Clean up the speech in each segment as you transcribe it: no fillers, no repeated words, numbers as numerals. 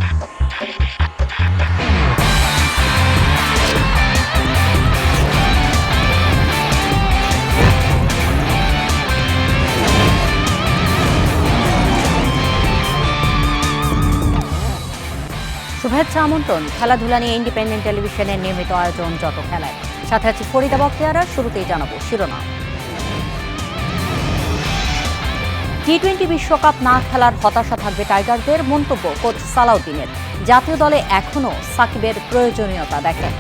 শুভেচ্ছা আমন্ত্রণ। খেলাধুলা নিয়ে ইন্ডিপেন্ডেন্ট টেলিভিশনের নিয়মিত আয়োজন যত খেলায়, সাথে আছে ফরিদা বখতিয়ারা। শুরুতেই জানাবো শিরোনাম। টি-20 বিশ্বকাপ না খেলার হতাশা থাকবে টাইগারদের, মন্তব্য কোচ সালাউদ্দিনের। জাতীয় দলে এখনও সাকিবের প্রয়োজনীয়তা দেখেন।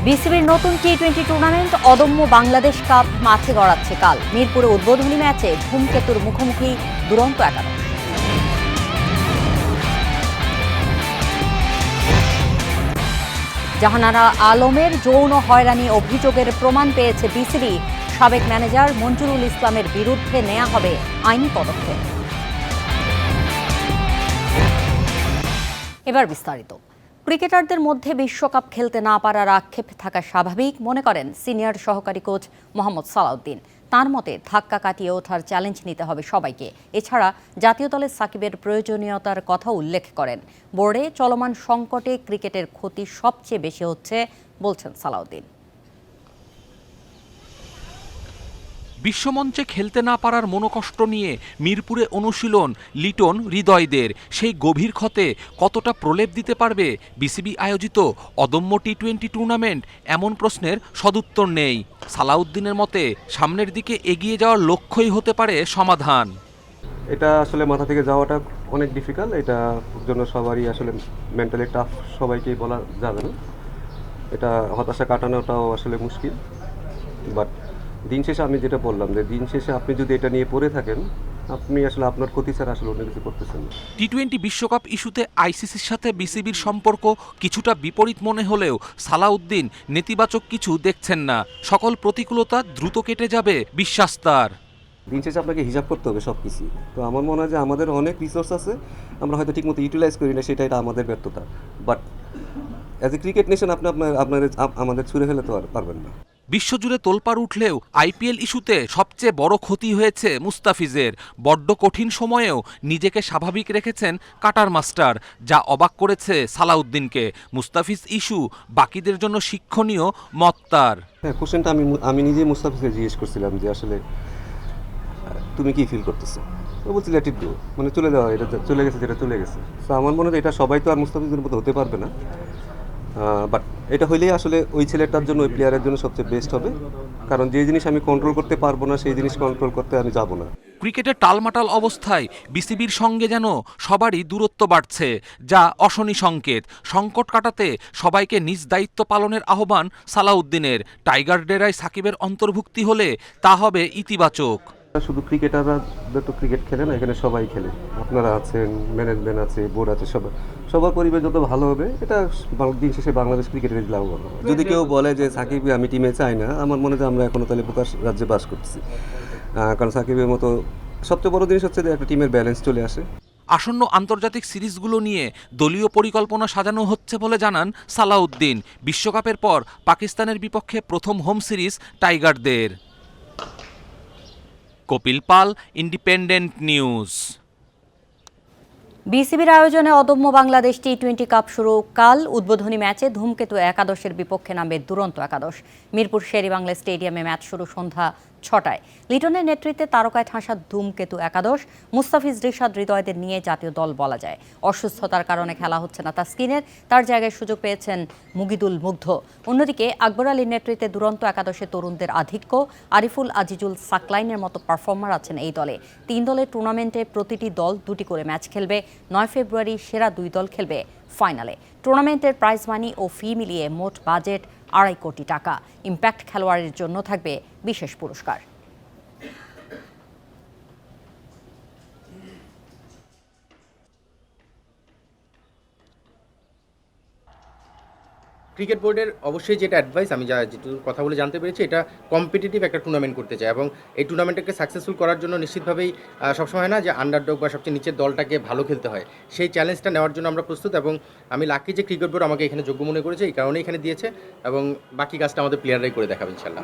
বিসিবির নতুন টি-20 টুর্নামেন্ট অদম্য বাংলাদেশ কাপ মাঠে গড়াচ্ছে কাল। মিরপুরে উদ্বোধনী ম্যাচে ধূমকেতুর মুখোমুখি দুরন্ত একাদশ। জাহানারা আলমের যৌন হয়রানি অভিযোগের প্রমাণ পেয়েছে বিসিবি। সাবেক ম্যানেজার মঞ্জুরুল ইসলামের বিরুদ্ধে নেওয়া হবে আইনি পদক্ষেপ। এবার বিস্তারিত। ক্রিকেটারদের মধ্যে বিশ্বকাপ খেলতে না পারার আক্ষেপ থাকা স্বাভাবিক মনে করেন সিনিয়র সহকারী কোচ মোহাম্মদ সালাউদ্দিন। তার মতে ধাক্কা কাটিয়ে ওঠার চ্যালেঞ্জ নিতে হবে সবাইকে। এছাড়া জাতীয় দলে সাকিবের প্রয়োজনীয়তার কথা উল্লেখ করেন। বোর্ডে চলমান সংকটে ক্রিকেটের ক্ষতি সবচেয়ে বেশি হচ্ছে বলছেন সালাউদ্দিন। বিশ্বমঞ্চে খেলতে না পারার মনোকষ্ট নিয়ে মিরপুরে অনুশীলন লিটন হৃদয়দের। সেই গভীর ক্ষতে কতটা প্রলেপ দিতে পারবে বিসিবি আয়োজিত অদম্য টি-20 টুর্নামেন্ট, এমন প্রশ্নের সদুত্তর নেই। সালাউদ্দিনের মতে সামনের দিকে এগিয়ে যাওয়ার লক্ষ্যই হতে পারে সমাধান। এটা আসলে মাথা থেকে যাওয়াটা অনেক ডিফিকাল্ট। এটা জন্য সবারই আসলে মেন্টালি টাফ, সবাইকেই বলা যাবে না। এটা হতাশা কাটানোটাও আসলে মুশকিল। বাট দিন শেষে আমি যেটা বললাম, যে দিন শেষে আপনি যদি এটা নিয়ে পড়ে থাকেন, আপনি আসলে আপনার ক্ষতি ছাড়া আসলে অন্য কিছু করতেছেন না। টি-20 বিশ্বকাপ ইস্যুতে আইসিসির সাথে বিসিবির সম্পর্ক কিছুটা বিপরীত মনে হলেও সালাউদ্দিন নেতিবাচক কিছু দেখছেন না। সকল প্রতিকূলতা দ্রুত কেটে যাবে বিশ্বাস তার। দিন শেষে আপনাকে হিসাব করতে হবে সব কিছু। তো আমার মনে হয় যে আমাদের অনেক রিসোর্স আছে, আমরা হয়তো ঠিকমতো ইউটিলাইজ করি না, সেটা আমাদের ব্যর্থতা। But as a cricket nation আপনি আমাদের ছুঁড়ে ফেলে তো পারবেন না। বিশ্বজুড়ে তোলপাড় উঠলেও আইপিএল ইস্যুতে সবচেয়ে বড় ক্ষতি হয়েছে মুস্তাফিজের। বড্ড কঠিন সময়েও নিজেকে স্বাভাবিক রেখেছেন কাটার মাস্টার, যা অবাক করেছে সালাউদ্দিনকে। মুস্তাফিজ ইস্যু বাকিদের জন্য শিক্ষণীয় মত তার। হ্যাঁ, কোশ্চেনটা আমি নিজেই মুস্তাফিজকে জিজ্ঞেস করছিলাম যে আসলে তুমি কি ফিল করতেছো। ও বলছি লেট ইট গো, মানে চলে যাওয়া, এটা চলে গেছে, যেটা চলে গেছে। তো আমার মনে হয় এটা সবাই তো আর মুস্তাফিজের মতো হতে পারবে না। বাট এটা হইলেই আসলে ওই ছেলেটার জন্য, ওই প্লেয়ারের জন্য সবচেয়ে বেস্ট হবে। কারণ যে জিনিস আমি কন্ট্রোল করতে পারবো না, সেই জিনিস কন্ট্রোল করতে আমি যাব না। ক্রিকেটের টালমাটাল অবস্থায় বিসিবির সঙ্গে যেন সবারই দূরত্ব বাড়ছে, যা অশনি সংকেত। সংকট কাটাতে সবাইকে নিজ দায়িত্ব পালনের আহ্বান সালাউদ্দিনের। টাইগার ডেরায় সাকিবের অন্তর্ভুক্তি হলে তা হবে ইতিবাচক। শুধু ক্রিকেটাররা তো ক্রিকেট খেলে না, এখানে সবাই খেলে। আপনারা আছেন, ম্যানেজমেন্ট আছে, বোর্ড আছে, সবার পরিবেশ যত ভালো হবে, এটা দিন শেষে বাংলাদেশ ক্রিকেটের লাভবান হবে। যদি কেউ বলে যে সাকিব আমি টিমে চাই না, আমার মনে হয় আমরা এখনো তাহলে প্রকাশ রাজ্যে বাস করতেছি। কারণ সাকিবের মতো সবচেয়ে বড় জিনিস হচ্ছে যে একটা টিমের ব্যালেন্স চলে আসে। আসন্ন আন্তর্জাতিক সিরিজগুলো নিয়ে দলীয় পরিকল্পনা সাজানো হচ্ছে বলে জানান সালাউদ্দিন। বিশ্বকাপের পর পাকিস্তানের বিপক্ষে প্রথম হোম সিরিজ টাইগারদের। কপিল পাল, ইন্ডিপেন্ডেন্ট নিউজ। বিসিবির আয়োজনে অদম্য বাংলাদেশ টি-20 কাপ শুরু কাল। উদ্বোধনী ম্যাচে ধূমকেতু একাদশের বিপক্ষে নামবে দুরন্ত একাদশ। মিরপুর শেরেবাংলা স্টেডিয়ামে ম্যাচ শুরু সন্ধ্যা 6টায়। লিটনের নেতৃত্বে তারকায় ঠাসা ধূমকেতু একাদশ। মুস্তাফিজ রিশাদ হৃদয়দের নিয়ে জাতীয় দল বলা যায়। অসুস্থতার কারণে খেলা হচ্ছে না তাসকিনের, তার জায়গায় সুযোগ পেয়েছেন মুগিদুল মুগ্ধ। অন্যদিকে আকবর আলীর নেতৃত্বে দুরন্ত একাদশে তরুণদের আধিক্য। আরিফুল আজিজুল সাকলাইনের মতো পারফর্মার আছেন এই দলে। 3 দলের টুর্নামেন্টে প্রতিটি দল 2টি করে ম্যাচ খেলবে। 9 ফেব্রুয়ারি সেরা 2 দল খেলবে ফাইনালে। টুর্নামেন্টের প্রাইজ মানি ও ফি মিলিয়ে মোট বাজেট 2.5 কোটি টাকা। ইম্প্যাক্ট খেলোয়াড়ের জন্য থাকবে বিশেষ পুরস্কার। ক্রিকেট বোর্ডের অবশ্যই যেটা অ্যাডভাইস, আমি যেটুকু কথা বলে জানতে পেরেছি, এটা কম্পিটিটিভ একটা টুর্নামেন্ট করতে চায় এবং এই টুর্নামেন্টটাকে সাকসেসফুল করার জন্য নিশ্চিতভাবেই সবসময় হয় না যে আন্ডারডগ বা সবচেয়ে নিচের দলটাকে ভালো খেলতে হয়। সেই চ্যালেঞ্জটা নেওয়ার জন্য আমরা প্রস্তুত এবং আমি লাকি যে ক্রিকেট বোর্ড আমাকে এখানে যোগ্য মনে করেছে, এই কারণে এখানে দিয়েছে এবং বাকি কাজটা আমাদের প্লেয়াররাই করে দেখাবে ইনশাল্লাহ।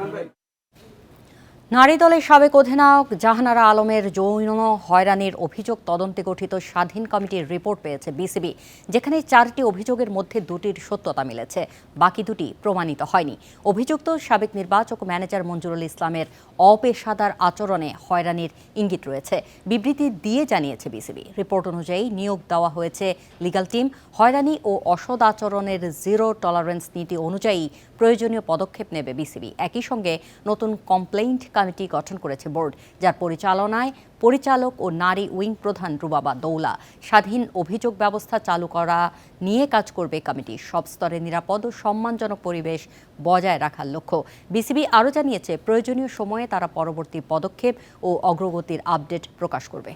নারী দলের সাবেক অধিনায়ক জাহানারা আলমের যৌন হয়রানির অভিযোগ তদন্তে গঠিত স্বাধীন কমিটির রিপোর্ট পেয়েছে বিসিবি, যেখানে 4টি অভিযোগের মধ্যে 2টির সত্যতা মিলেছে, বাকি 2টি প্রমাণিত হয়নি। অভিযুক্ত সাবেক নির্বাচক ম্যানেজার মঞ্জুরুল ইসলামের অপেশাদার আচরণে হয়রানির ইঙ্গিত রয়েছে। বিবৃতি দিয়ে জানিয়েছে বিসিবি, রিপোর্ট অনুযায়ী নিয়োগ দেওয়া হয়েছে লিগ্যাল টিম। হয়রানি ও অসৎ আচরণের জিরো টলারেন্স নীতি অনুযায়ী প্রয়োজনীয় পদক্ষেপ নেবে বিসিবি। একই সঙ্গে নতুন কমপ্লেইন্ট কমিটি গঠন করেছে বোর্ড, যার পরিচালনায় পরিচালক ও নারী উইং প্রধান রুবাবা দৌলা। স্বাধীন অভিযোগ ব্যবস্থা চালু করা নিয়ে কাজ করবে কমিটি। সব স্তরে নিরাপদ ও সম্মানজনক পরিবেশ বজায় রাখার লক্ষ্য। বিসিবি আরও জানিয়েছে, প্রয়োজনীয় সময়ে তারা পরবর্তী পদক্ষেপ ও অগ্রগতির আপডেট প্রকাশ করবে।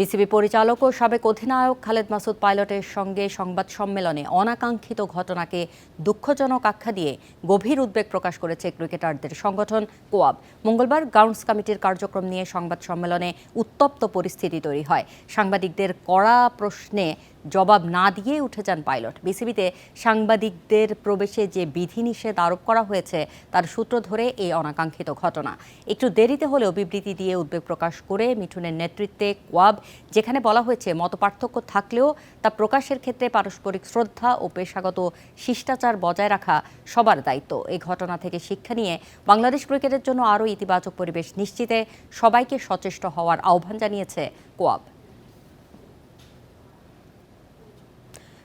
বিসিবি পরিচালক ও সাবেক অধিনায়ক খালেদ মাসুদ পাইলটের সঙ্গে সংবাদ সম্মেলনে অনাকাঙ্ক্ষিত ঘটনাকে দুঃখজনক আখ্যা দিয়ে গভীর উদ্বেগ প্রকাশ করেছে ক্রিকেটারদের সংগঠন কোয়াব। মঙ্গলবার গ্রাউন্ডস কমিটির কার্যক্রম নিয়ে সংবাদ সম্মেলনে উত্তপ্ত পরিস্থিতি তৈরি হয়। সাংবাদিকদের কড়া প্রশ্নে জবাব না দিয়ে উঠে যান পাইলট। বিসিবিতে সাংবাদিকদের প্রবেশে যে বিধিনিষেধ আরোপ করা হয়েছে তার সূত্র ধরে এই অনাকাঙ্ক্ষিত ঘটনা। একটু দেরিতে হলেও বিবৃতি দিয়ে উদ্বেগ প্রকাশ করে মিঠুনের নেতৃত্বে কোয়াব, যেখানে বলা হয়েছে মতপার্থক্য থাকলেও তা প্রকাশের ক্ষেত্রে পারস্পরিক শ্রদ্ধা ও পেশাগত শিষ্টাচার বজায় রাখা সবার দায়িত্ব। এই ঘটনা থেকে শিক্ষা নিয়ে বাংলাদেশ ক্রিকেটের জন্য আরও ইতিবাচক পরিবেশ নিশ্চিতে সবাইকে সচেষ্ট হওয়ার আহ্বান জানিয়েছে কোয়াব।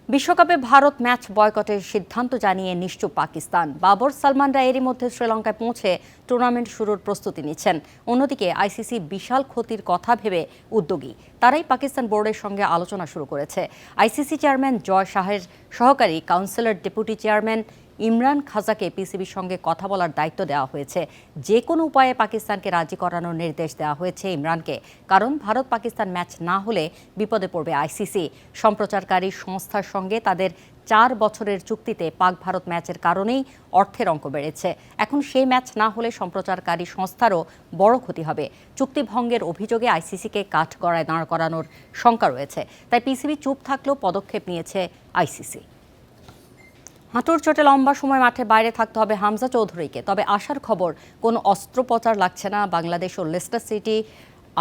বিশ্বকাপে ভারত ম্যাচ বয়কটের সিদ্ধান্ত জানিয়ে নিশ্চুপ পাকিস্তান। বাবর সালমানরা এরই মধ্যে শ্রীলঙ্কায় পৌঁছে টুর্নামেন্ট শুরুর প্রস্তুতি নিচ্ছেন। অন্যদিকে আইসিসি বিশাল ক্ষতির কথা ভেবে উদ্যোগী। তারাই পাকিস্তান বোর্ডের সঙ্গে আলোচনা শুরু করেছে। আইসিসি চেয়ারম্যান জয় শাহের সহকারী কাউন্সিলর ডেপুটি চেয়ারম্যান ইমরান খাজাকে পিসিবির সঙ্গে কথা বলার দায়িত্ব দেওয়া হয়েছে। যে কোনো উপায়ে পাকিস্তানকে রাজি করানোর নির্দেশ দেওয়া হয়েছে ইমরানকে, কারণ ভারত পাকিস্তান ম্যাচ না হলে বিপদে পড়বে আইসিসি। সম্প্রচারকারী সংস্থার সঙ্গে তাদের 4 বছরের চুক্তিতে পাক ভারত ম্যাচের কারণেই অর্থের অঙ্ক বেড়েছে। এখন সেই ম্যাচ না হলে সম্প্রচারকারী সংস্থারও বড় ক্ষতি হবে। চুক্তি ভঙ্গের অভিযোগে আইসিসিকে কাঠগড়ায় দাঁড় করানোর শঙ্কা রয়েছে। তাই পিসিবি চুপ থাকলেও পদক্ষেপ নিয়েছে আইসিসি। হাঁটুর চোটে লম্বা সময় মাঠের বাইরে থাকতে হবে হামজা চৌধুরীকে। তবে আশার খবর, কোনো অস্ত্রোপচার লাগছে না। বাংলাদেশ ও লেস্টার সিটি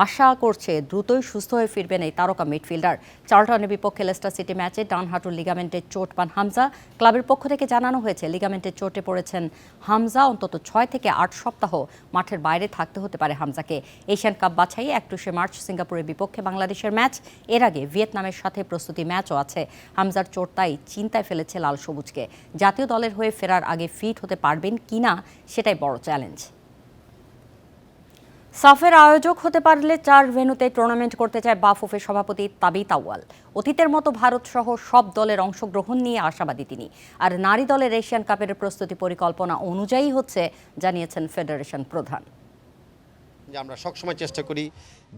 আশা করছে দ্রুতই সুস্থ হয়ে ফিরবেন এই তারকা মিডফিল্ডার। চার্লটনের বিপক্ষে লেস্টার সিটি ম্যাচে ডান হাঁটুর লিগামেন্টের চোট পান হামজা। ক্লাবের পক্ষ থেকে জানানো হয়েছে, লিগামেন্টের চোটে পড়েছেন হামজা। অন্তত 6 থেকে 8 সপ্তাহ মাঠের বাইরে থাকতে হতে পারে হামজাকে। এশিয়ান কাপ বাছাই 21 মার্চ সিঙ্গাপুরের বিপক্ষে বাংলাদেশের ম্যাচ। এর আগে ভিয়েতনামের সাথে প্রস্তুতি ম্যাচও আছে। হামজার চোট তাই চিন্তায় ফেলেছে লাল সবুজকে। জাতীয় দলের হয়ে ফেরার আগে ফিট হতে পারবেন কিনা সেটাই বড় চ্যালেঞ্জ। সাফের আয়োজক হতে পারলে 4 ভেন্যুতে টুর্নামেন্ট করতে চায় বাফুফের সভাপতি তাবিত আউয়াল। অতীতের মতো ভারত সহ সব দলের অংশগ্রহণ নিয়ে আশাবাদী তিনি। আর নারী দলের এশিয়ান কাপের প্রস্তুতি পরিকল্পনা অনুযায়ী হচ্ছে, জানিয়েছেন ফেডারেশন প্রধান। যে আমরা সবসময় চেষ্টা করি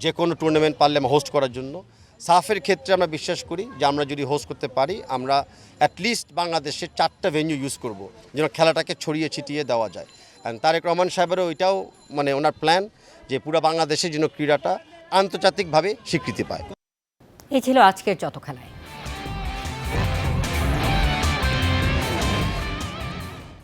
যে কোনো টুর্নামেন্ট পারলে হোস্ট করার জন্য। সাফের ক্ষেত্রে আমরা বিশ্বাস করি যে আমরা যদি হোস্ট করতে পারি, আমরা অ্যাটলিস্ট বাংলাদেশের 4টা ভেন্যু ইউজ করব, যেন খেলাটাকে ছড়িয়ে ছিটিয়ে দেওয়া যায়। অ্যান্ড তারেক রহমান সাহেবেরও ওইটাও ওনার প্ল্যান যে পুরো বাংলাদেশের জন্য ক্রীড়াটা আন্তর্জাতিকভাবে স্বীকৃতি পায়। এই ছিল আজকের যত খেলায়।